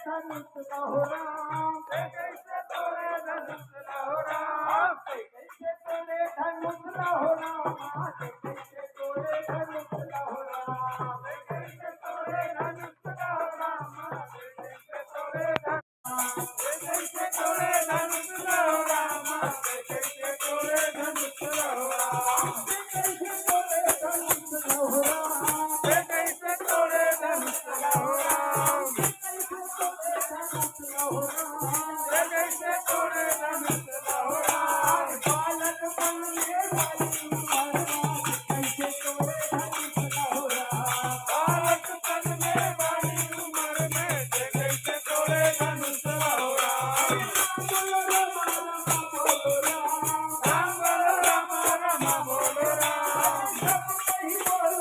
धनुष लहो राम कैसे तोड़े धनुष लहो राम कैसे तोड़े धनुष लहो राम कैसे तोड़े धनुष लहो राम कैसे तोड़े धनुष लहो राम कैसे तोड़े कैसे तोड़े धनुष लहो राम कैसे तोड़े धनुष लहो राम कैसे तोड़े धनुष लहो राम कैसे तोड़े धनुष लहो राम कैसे तोड़े धनुष लहो राम बालक बन में बाली उमर कैसे तोड़े धनुष लहो राम बालक बन में बाली उमर में कैसे तोड़े धनुष